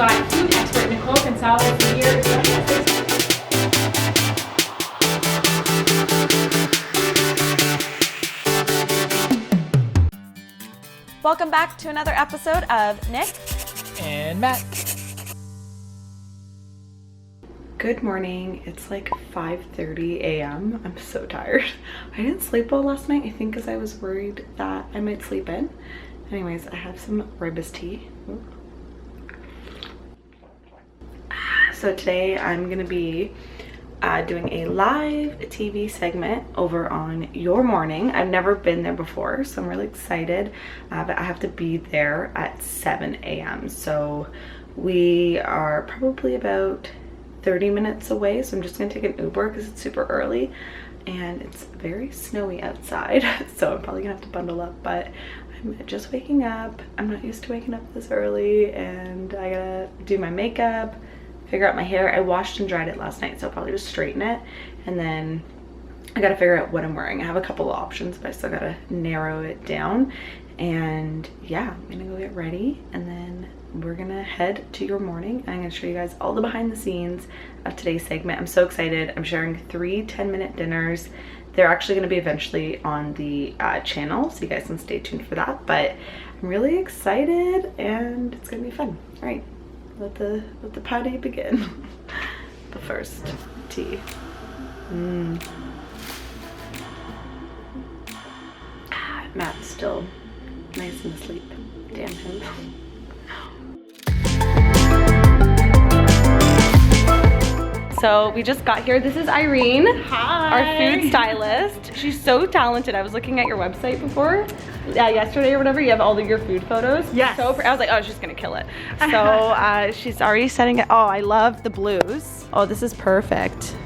got food expert Nikole here. Welcome back to another episode of Nick and Matt. Good morning. It's like 5:30 a.m. I'm so tired. I didn't sleep well last night, I think because I was worried that I might sleep in. Anyways, I have some rooibos tea. So today I'm gonna be doing a live TV segment over on Your Morning. I've never been there before, so I'm really excited, but I have to be there at 7 a.m. So we are probably about 30 minutes away, so I'm just gonna take an Uber because it's super early and it's very snowy outside. So I'm probably gonna have to bundle up, but I'm just waking up. I'm not used to waking up this early, and I gotta do my makeup, figure out my hair. I washed and dried it last night, so I'll probably just straighten it, and then I gotta figure out what I'm wearing. I have a couple of options, but I still gotta narrow it down. And yeah, I'm gonna go get ready, and then we're gonna head to Your Morning. I'm gonna show you guys all the behind the scenes of today's segment. I'm so excited. I'm sharing 3 10-minute dinners. They're actually gonna be eventually on the channel, so you guys can stay tuned for that. But I'm really excited, and it's gonna be fun. All right, let the party begin. But first, tea. Matt's still nice and asleep. Damn him. So we just got here. This is Irene. Hi. Our food stylist. She's so talented. I was looking at your website before, yesterday or whatever. You have all of your food photos. Yes. So I was like, oh, she's gonna kill it. So she's already setting it. Oh, I love the blues. Oh, this is perfect.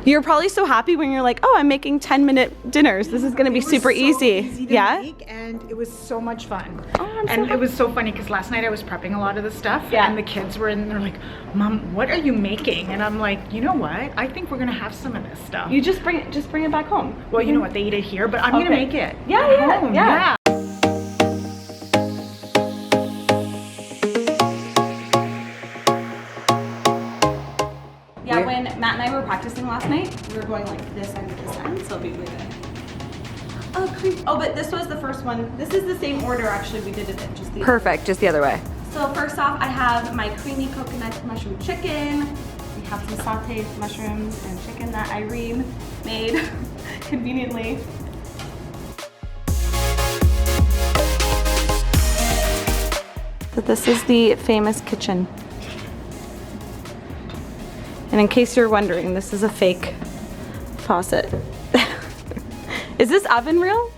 You're probably so happy when you're like, oh, I'm making 10-minute dinners. This is gonna be super easy. To make, and it was so much fun. Oh, I'm so and happy. it was so funny because last night I was prepping a lot of the stuff, and the kids were in, and they're like, Mom, what are you making? And I'm like, you know what? I think we're gonna have some of this stuff. You just bring it back home. Well, you know what? They eat it here, but I'm gonna make it. Yeah, at yeah, home. yeah. Yeah, when Matt and I were practicing last night, we were going like this end to this end, so it'll be really good. Oh, creep. Oh, but this was the first one. This is the same order, actually. We did it just the Perfect, just the other way. So first off, I have my creamy coconut mushroom chicken. We have some sauteed mushrooms and chicken that Irene made conveniently. So this is the famous kitchen. And in case you're wondering, this is a fake faucet. Is this oven real?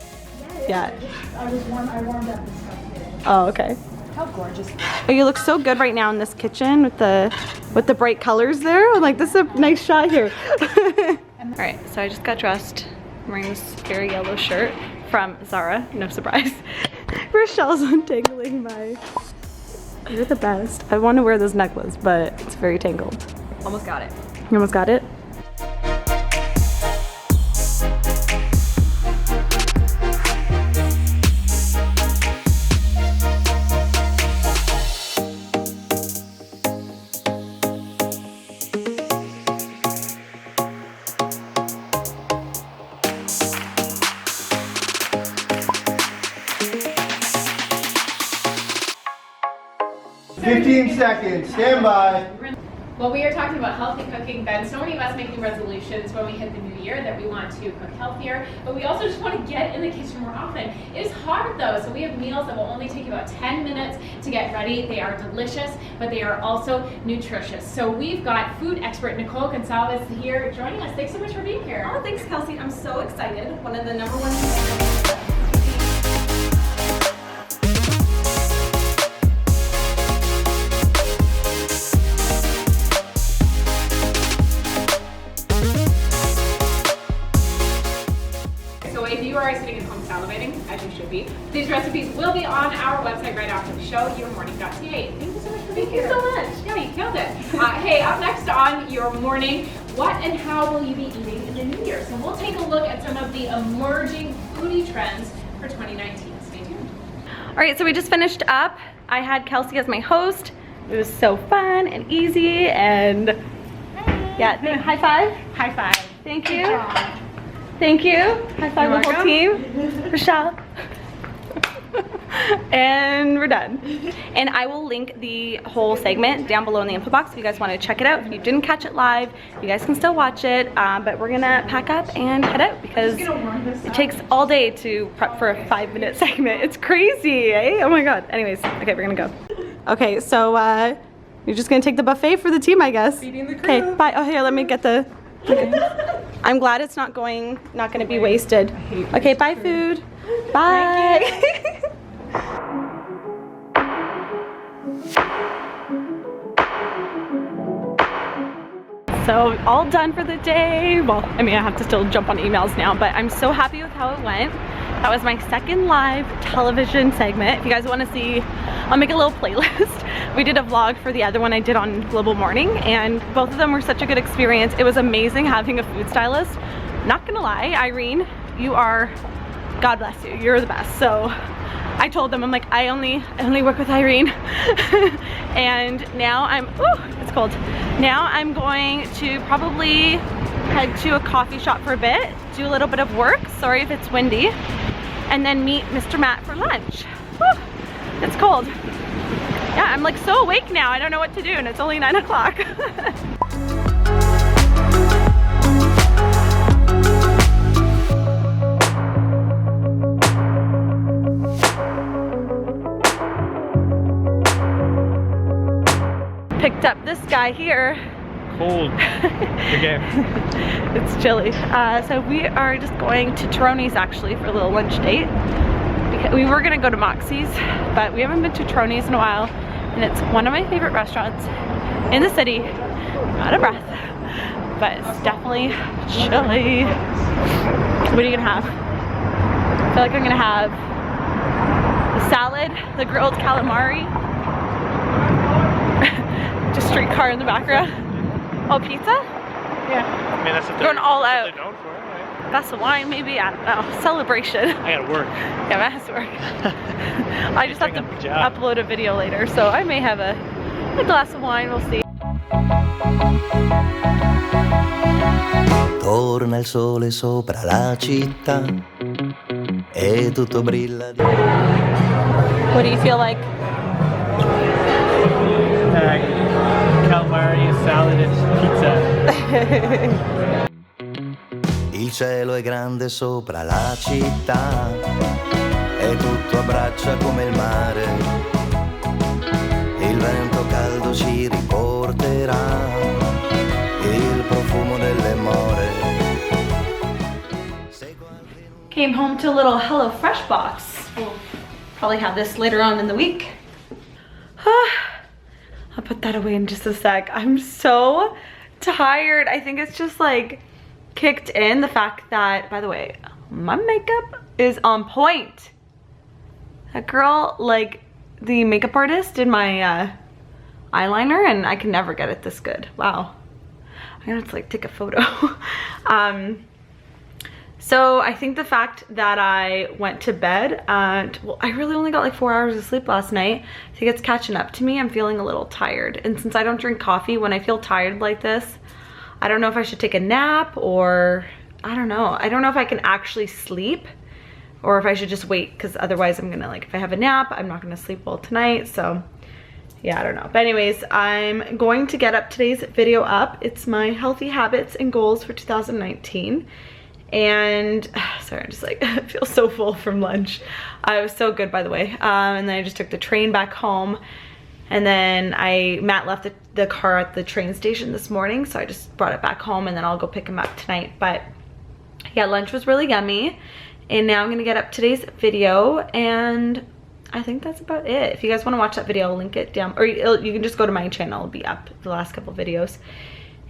Yeah. I warmed up this stuff today. Oh, okay. How gorgeous. Oh, you look so good right now in this kitchen with the bright colors there. I'm like, this is a nice shot here. All right, so I just got dressed. I'm wearing this scary yellow shirt from Zara, no surprise. Rochelle's untangling my... You're the best. I want to wear this necklace, but it's very tangled. Almost got it. You almost got it? Fifteen seconds, stand by. Well, we are talking about healthy cooking. Ben, so many of us making resolutions when we hit the new year that we want to cook healthier, but we also just want to get in the kitchen more often. It is hard though, so we have meals that will only take about 10 minutes to get ready. They are delicious, but they are also nutritious. So we've got food expert Nikole here joining us. Thanks so much for being here. Oh, thanks, Kelsey. I'm so excited. One of the #1 These recipes will be on our website right after the show, yourmorning.ca. Thank you so much for being here. Thank you so much. Yeah, you killed it. Hey, up next on Your Morning, what and how will you be eating in the new year? So we'll take a look at some of the emerging foodie trends for 2019. Stay tuned. All right, so we just finished up I had Kelsey as my host. It was so fun and easy, and yeah, high five. High five. Thank you. Thank you. High five the whole team. Rochelle. And we're done. And I will link the whole segment down below in the info box if you guys want to check it out. If you didn't catch it live, you guys can still watch it. But we're gonna pack up and head out because it takes all day to prep for a 5-minute segment. It's crazy, eh? Oh my god. Anyways, okay, we're gonna go. Okay, so you're just gonna take the buffet for the team, I guess. Okay, bye. Oh, here, let me get the. Okay. I'm glad it's not gonna be wasted. Okay, bye, food. Bye. So all done for the day. Well, I mean, I have to still jump on emails now, but I'm so happy with how it went. That was my second live television segment. If you guys want to see, I'll make a little playlist. We did a vlog for the other one I did on Global Morning, and both of them were such a good experience. It was amazing having a food stylist. Not gonna lie, Irene, you are, God bless you, you're the best. So I told them, I'm like, I only work with Irene. And now it's cold. Now I'm going to probably head to a coffee shop for a bit, do a little bit of work, sorry if it's windy, and then meet Mr. Matt for lunch. Whew, it's cold. Yeah, I'm like so awake now, I don't know what to do, and it's only 9 o'clock. Picked up this guy here. Cold. Okay. It's chilly. So we are just going to Troni's actually for a little lunch date. Because we were gonna go to Moxie's, but we haven't been to Troni's in a while, and it's one of my favorite restaurants in the city. I'm out of breath, but it's definitely chilly. What are you gonna have? I feel like I'm gonna have the salad, the grilled calamari. Just streetcar in the background. Oh, pizza? Yeah. I mean, that's what Going all out. they're known for, right? Glass of wine, maybe. I don't know. Celebration. I gotta work. Yeah, that has to work. I just have to upload a video later, so I may have a glass of wine. We'll see. Torna il sole sopra la città e tutto brilla di... What do you feel like? Calamari, salad, and pizza. Il cielo è grande sopra la città e tutto abbraccia come il mare. Il vento caldo ci riporterà il profumo delle more. Came home to a little HelloFresh box. We'll probably have this later on in the week. I'll put that away in just a sec. I'm so tired. I think it's just like kicked in the fact that, by the way, my makeup is on point. That girl, like the makeup artist, did my eyeliner, and I can never get it this good. Wow. I'm gonna have to like take a photo. So I think the fact that I went to bed and, well, I really only got like 4 hours of sleep last night. I think it's catching up to me. I'm feeling a little tired. And since I don't drink coffee, when I feel tired like this, I don't know if I should take a nap or, I don't know. I don't know if I can actually sleep or if I should just wait, because otherwise I'm gonna, like, if I have a nap, I'm not gonna sleep well tonight. So yeah, I don't know. But anyways, I'm going to get up today's video up. It's my healthy habits and goals for 2019. And sorry, I'm just like, I feel so full from lunch. It was so good, by the way. And then I just took the train back home, and then Matt left the car at the train station this morning, so I just brought it back home, and then I'll go pick him up tonight. But yeah, lunch was really yummy, and now I'm gonna get up today's video, and I think that's about it. If you guys want to watch that video, I'll link it down, or you can just go to my channel. It'll be up the last couple videos.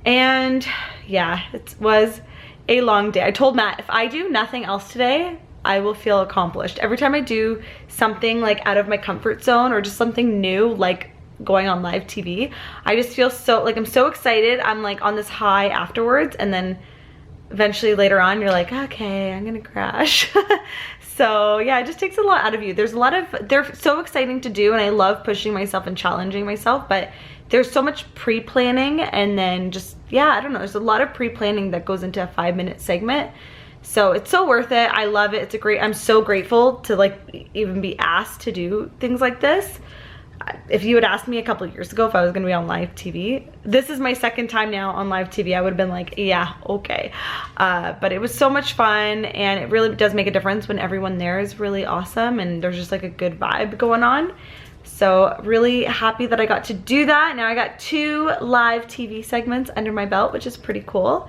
And yeah, it was a long day. I told Matt, if I do nothing else today, I will feel accomplished. Every time I do something like out of my comfort zone or just something new, like going on live TV, I just feel so, like, I'm so excited. I'm like on this high afterwards, and then eventually later on you're like, okay, I'm gonna crash. So yeah, it just takes a lot out of you. There's a lot of, they're so exciting to do, and I love pushing myself and challenging myself, but there's so much pre-planning, and then just, yeah, I don't know, there's a lot of pre-planning that goes into a 5-minute segment. So it's so worth it. I love it. It's a great, I'm so grateful to like even be asked to do things like this. If you had asked me a couple years ago if I was gonna be on live TV, this is my second time now on live TV, I would have been like, yeah, okay. But it was so much fun, and it really does make a difference when everyone there is really awesome and there's just like a good vibe going on. So really happy that I got to do that. Now I got 2 live TV segments under my belt, which is pretty cool.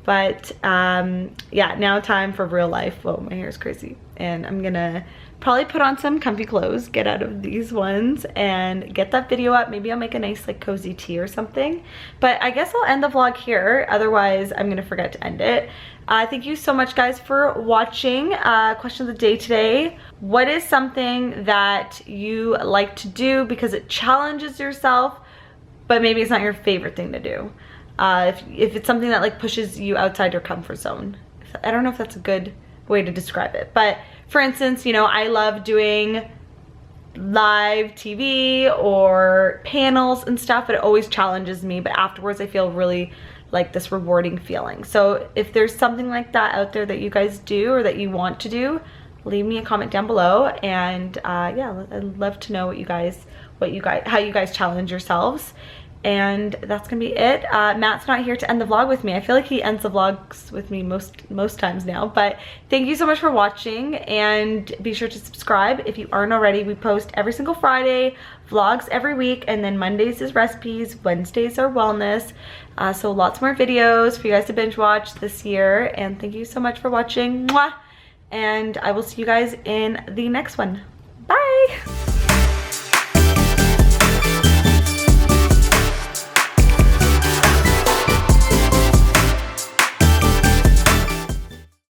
But yeah, now time for real life. Whoa, my hair is crazy. And I'm gonna probably put on some comfy clothes, get out of these ones, and get that video up. Maybe I'll make a nice like cozy tea or something. But I guess I'll end the vlog here, otherwise I'm gonna forget to end it. Thank you so much guys for watching. Question of the day today: what is something that you like to do because it challenges yourself, but maybe it's not your favorite thing to do? If it's something that like pushes you outside your comfort zone. I don't know if that's a good way to describe it, but for instance, you know, I love doing live TV or panels and stuff, but it always challenges me, but afterwards I feel really like this rewarding feeling. So if there's something like that out there that you guys do or that you want to do, leave me a comment down below, and yeah, I'd love to know how you guys challenge yourselves. And that's gonna be it. Matt's not here to end the vlog with me. I feel like he ends the vlogs with me most times now, but thank you so much for watching, and be sure to subscribe if you aren't already. We post every single Friday, vlogs every week, and then Mondays is recipes, Wednesdays are wellness. So lots more videos for you guys to binge watch this year, and thank you so much for watching. Mwah! And I will see you guys in the next one.